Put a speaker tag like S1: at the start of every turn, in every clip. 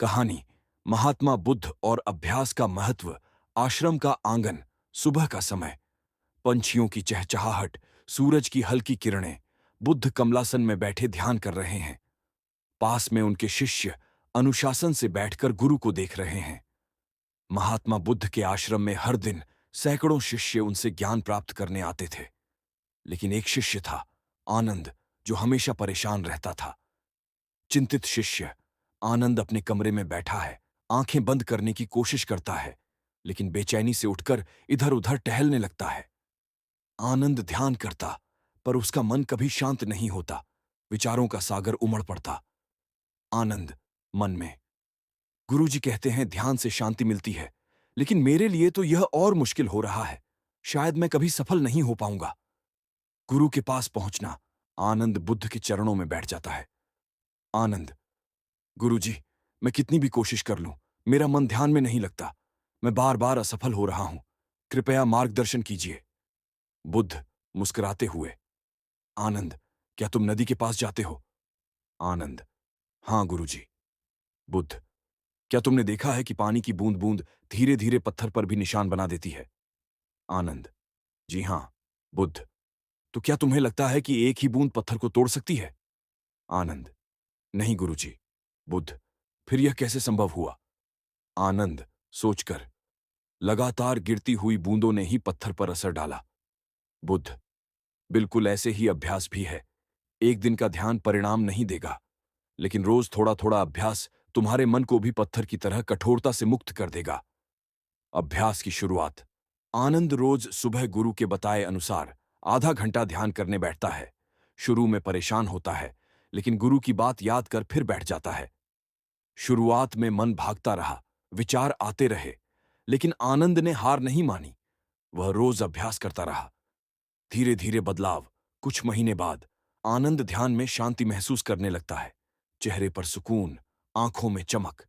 S1: कहानी महात्मा बुद्ध और अभ्यास का महत्व। आश्रम का आंगन, सुबह का समय, पंछियों की चहचहाहट, सूरज की हल्की किरणें। बुद्ध कमलासन में बैठे ध्यान कर रहे हैं। पास में उनके शिष्य अनुशासन से बैठकर गुरु को देख रहे हैं। महात्मा बुद्ध के आश्रम में हर दिन सैकड़ों शिष्य उनसे ज्ञान प्राप्त करने आते थे। लेकिन एक शिष्य था, आनंद, जो हमेशा परेशान रहता था। चिंतित शिष्य। आनंद अपने कमरे में बैठा है, आंखें बंद करने की कोशिश करता है, लेकिन बेचैनी से उठकर इधर उधर टहलने लगता है। आनंद ध्यान करता, पर उसका मन कभी शांत नहीं होता। विचारों का सागर उमड़ पड़ता। आनंद मन में, गुरुजी कहते हैं ध्यान से शांति मिलती है, लेकिन मेरे लिए तो यह और मुश्किल हो रहा है। शायद मैं कभी सफल नहीं हो पाऊंगा। गुरु के पास पहुंचना। आनंद बुद्ध के चरणों में बैठ जाता है। आनंद, गुरुजी, मैं कितनी भी कोशिश कर लूं, मेरा मन ध्यान में नहीं लगता। मैं बार बार असफल हो रहा हूं। कृपया मार्गदर्शन कीजिए। बुद्ध मुस्कुराते हुए, आनंद, क्या तुम नदी के पास जाते हो? आनंद, हां गुरुजी। बुद्ध, क्या तुमने देखा है कि पानी की बूंद बूंद धीरे धीरे पत्थर पर भी निशान बना देती है? आनंद, जी हां। बुद्ध, तो क्या तुम्हें लगता है कि एक ही बूंद पत्थर को तोड़ सकती है? आनंद, नहीं गुरुजी। बुद्ध, फिर यह कैसे संभव हुआ? आनंद सोचकर, लगातार गिरती हुई बूंदों ने ही पत्थर पर असर डाला। बुद्ध, बिल्कुल ऐसे ही अभ्यास भी है। एक दिन का ध्यान परिणाम नहीं देगा, लेकिन रोज थोड़ा थोड़ा अभ्यास तुम्हारे मन को भी पत्थर की तरह कठोरता से मुक्त कर देगा। अभ्यास की शुरुआत। आनंद रोज सुबह गुरु के बताए अनुसार आधा घंटा ध्यान करने बैठता है। शुरू में परेशान होता है, लेकिन गुरु की बात याद कर फिर बैठ जाता है। शुरुआत में मन भागता रहा, विचार आते रहे, लेकिन आनंद ने हार नहीं मानी। वह रोज अभ्यास करता रहा। धीरे धीरे बदलाव। कुछ महीने बाद आनंद ध्यान में शांति महसूस करने लगता है। चेहरे पर सुकून, आंखों में चमक।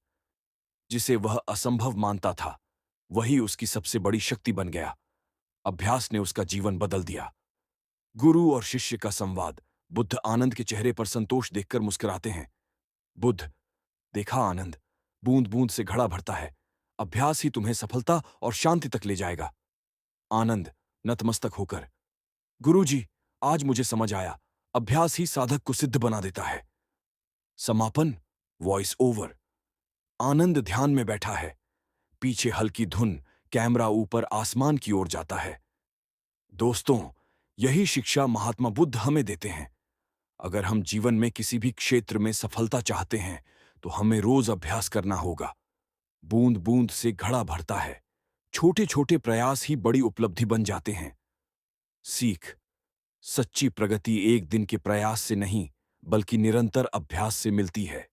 S1: जिसे वह असंभव मानता था, वही उसकी सबसे बड़ी शक्ति बन गया। अभ्यास ने उसका जीवन बदल दिया। गुरु और शिष्य का संवाद। बुद्ध आनंद के चेहरे पर संतोष देखकर मुस्कुराते हैं। बुद्ध, देखा आनंद, बूंद बूंद से घड़ा भरता है। अभ्यास ही तुम्हें सफलता और शांति तक ले जाएगा। आनंद नतमस्तक होकर, गुरुजी, आज मुझे समझ आया, अभ्यास ही साधक को सिद्ध बना देता है। समापन, वॉइस ओवर। आनंद ध्यान में बैठा है। पीछे हल्की धुन, कैमरा ऊपर आसमान की ओर जाता है। दोस्तों, यही शिक्षा महात्मा बुद्ध हमें देते हैं। अगर हम जीवन में किसी भी क्षेत्र में सफलता चाहते हैं, तो हमें रोज अभ्यास करना होगा। बूंद बूंद से घड़ा भरता है। छोटे छोटे प्रयास ही बड़ी उपलब्धि बन जाते हैं। सीख। सच्ची प्रगति एक दिन के प्रयास से नहीं, बल्कि निरंतर अभ्यास से मिलती है।